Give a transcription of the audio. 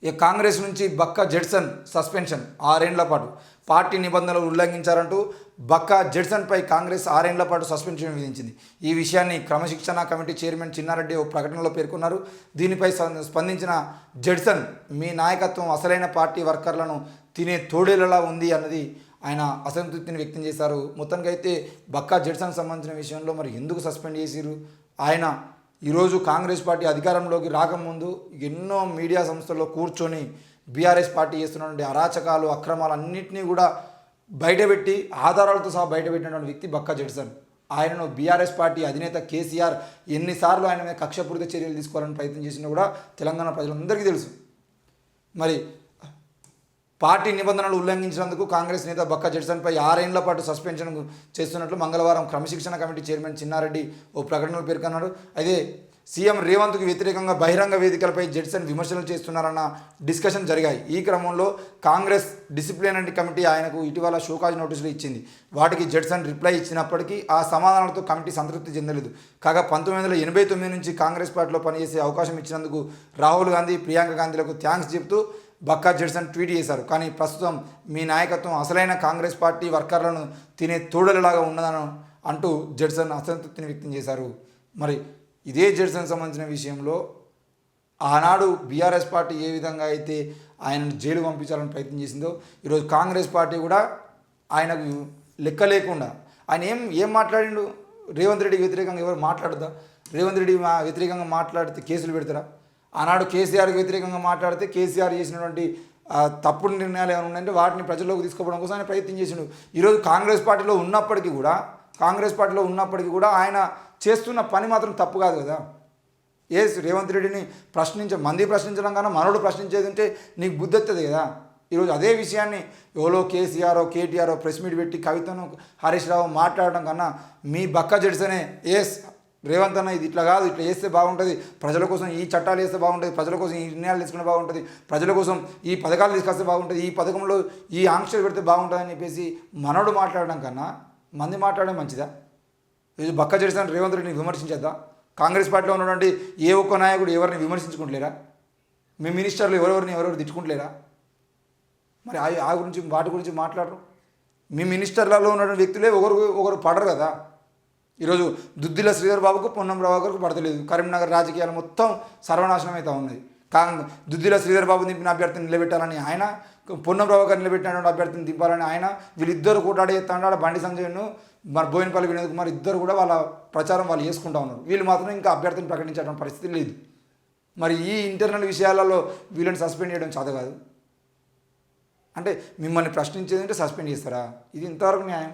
ఈ కాంగ్రెస్ నుంచి బక్కా జెడ్సన్ సస్పెన్షన్ 6 ఏళ్ల పాటు పార్టీ నిబంధనలు ఉల్లంఘించారంటూ బక్కా జెడ్సన్పై కాంగ్రెస్ 6 ఏళ్ల పాటు సస్పెన్షన్ విధించింది. ఈ విషయాన్ని క్రమశిక్షణ కమిటీ చైర్మన్ చిన్నారెడ్డి ఓ ప్రకటనలో పేర్కొన్నారు. దీనిపై స్పందించిన జెడ్సన్, మీ నాయకత్వం అసలైన పార్టీ వర్కర్లను తినే తోడేలలా ఉంది అన్నది ఆయన అసంతృప్తిని వ్యక్తం చేశారు. మొత్తానికి అయితే బక్కా జెడ్సన్ సంబంధించిన విషయంలో మరి ఎందుకు సస్పెండ్ చేసిరు? ఆయన ఈరోజు కాంగ్రెస్ పార్టీ అధికారంలోకి రాకముందు ఎన్నో మీడియా సంస్థల్లో కూర్చొని బీఆర్ఎస్ పార్టీ చేస్తున్నటువంటి అరాచకాలు, అక్రమాలు అన్నింటినీ కూడా బయటపెట్టి ఆధారాలతో సహా బయటపెట్టినటువంటి వ్యక్తి బక్కా జెడ్సన్. ఆయనను బీఆర్ఎస్ పార్టీ అధినేత కేసీఆర్ ఎన్నిసార్లు ఆయన మీద కక్షపూరిత చర్యలు తీసుకోవాలని ప్రయత్నం చేసినా కూడా తెలంగాణ ప్రజలందరికీ తెలుసు. మరి పార్టీ నిబంధనలు ఉల్లంఘించినందుకు కాంగ్రెస్ నేత బక్కా జెడ్సన్పై 6 ఏళ్ల పాటు సస్పెన్షన్ చేస్తున్నట్లు మంగళవారం క్రమశిక్షణ కమిటీ చైర్మన్ చిన్నారెడ్డి ఓ ప్రకటనలో పేర్కొన్నాడు. అయితే సీఎం రేవంత్కు వ్యతిరేకంగా బహిరంగ వేదికలపై జెడ్సన్ విమర్శలు చేస్తున్నారన్న డిస్కషన్ జరిగాయి. ఈ క్రమంలో కాంగ్రెస్ డిసిప్లినరీ కమిటీ ఆయనకు ఇటీవల షోకాజ్ నోటీసులు ఇచ్చింది. వాటికి జెడ్సన్ రిప్లై ఇచ్చినప్పటికీ ఆ సమాధానాలతో కమిటీ సంతృప్తి చెందలేదు. కాగా 1989 నుంచి కాంగ్రెస్ పార్టీలో పనిచేసే అవకాశం ఇచ్చినందుకు రాహుల్ గాంధీ, ప్రియాంక గాంధీలకు థ్యాంక్స్ చెబుతూ బక్కా జెడ్సన్ ట్వీట్ చేశారు. కానీ ప్రస్తుతం మీ నాయకత్వం అసలైన కాంగ్రెస్ పార్టీ వర్కర్లను తినే తోడలలాగా ఉన్నదని అంటూ జెడ్సన్ అసంతృప్తిని వ్యక్తం చేశారు. మరి ఇదే జెడ్సన్ సంబంధించిన విషయంలో ఆనాడు బీఆర్ఎస్ పార్టీ ఏ విధంగా అయితే ఆయనను జైలు పంపించాలని ప్రయత్నం చేసిందో, ఈరోజు కాంగ్రెస్ పార్టీ కూడా ఆయనకు లెక్క లేకుండా ఆయన ఏం మాట్లాడిండు? రేవంత్ రెడ్డికి వ్యతిరేకంగా ఎవరు మాట్లాడదా? రేవంత్ రెడ్డి వ్యతిరేకంగా మాట్లాడితే కేసులు పెడతారా? ఆనాడు కేసీఆర్కి వ్యతిరేకంగా మాట్లాడితే కేసీఆర్ చేసినటువంటి తప్పుడు నిర్ణయాలు ఏమైనా ఉన్నాయంటే వాటిని ప్రజల్లోకి తీసుకుపోవడం కోసం ఆయన ప్రయత్నం చేసిండు. ఈరోజు కాంగ్రెస్ పార్టీలో ఉన్నప్పటికీ కూడా ఆయన చేస్తున్న పని మాత్రం తప్పు కాదు కదా. రేవంత్ రెడ్డిని ప్రశ్నించడం కన్నా మనోడు ప్రశ్నించేది ఉంటే నీకు బుద్ధి వస్తుంది కదా. ఈరోజు అదే విషయాన్ని ఎవరో కేసీఆర్, కేటీఆర్ ప్రెస్ మీట్ పెట్టి కవితను, హరీష్ రావు మాట్లాడడం కన్నా మీ బక్కా జెడ్సనే రేవంత్ అన్న ఇది ఇట్లా కాదు, ఇట్లా చేస్తే బాగుంటుంది, ప్రజల కోసం ఈ చట్టాలు వేస్తే బాగుంటుంది, ప్రజల కోసం ఈ నిర్ణయాలు తీసుకుంటే బాగుంటుంది, ప్రజల కోసం ఈ పథకాలు తీసుకొస్తే బాగుంటుంది, ఈ పథకంలో ఈ ఆంక్షలు పెడితే బాగుంటుంది అని చెప్పేసి మనోడు మాట్లాడడం కన్నా మంది మాట్లాడడం మంచిదా? ఈరోజు బక్కా జెడ్సన్ రేవంత్ రెడ్డిని విమర్శించేద్దా? కాంగ్రెస్ పార్టీలో ఉన్నటువంటి ఏ ఒక్క నాయకుడు ఎవరిని విమర్శించుకుంటలేరా? మీ మినిస్టర్లు ఎవరెవరు తిట్టుకుంటలేరా? మరి వాటి గురించి మాట్లాడరు. మీ మినిస్టర్లలో ఉన్నటువంటి వ్యక్తులే ఒకరు పడరు కదా. ఈరోజు దుద్దిల శ్రీధర్ బాబుకు, పొన్నం ప్రభాకర్కు పడతలేదు. కరీంనగర్ రాజకీయాలు మొత్తం సర్వనాశనం అవుతూ ఉన్నది. దుద్దిల శ్రీధర్ బాబు దింపిన అభ్యర్థిని నిలబెట్టాలని ఆయన, పొన్నం ప్రభాకర్ నిలబెట్టినటువంటి అభ్యర్థిని దింపాలని ఆయన, వీళ్ళిద్దరు కూటాడేస్తాడు. బండి సంజయ్ను మరి బోయినపల్లి వినోద్ కుమార్ ఇద్దరు కూడా వాళ్ళ ప్రచారం వాళ్ళు చేసుకుంటూ ఉన్నారు. వీళ్ళు మాత్రం ఇంకా అభ్యర్థిని ప్రకటించడం పరిస్థితి లేదు. మరి ఈ ఇంటర్నల్ విషయాలలో వీళ్ళని సస్పెండ్ చేయడం చేత కాదు. అంటే మిమ్మల్ని ప్రశ్నించేది అంటే సస్పెండ్ చేస్తారా? ఇది ఇంతవరకు న్యాయం?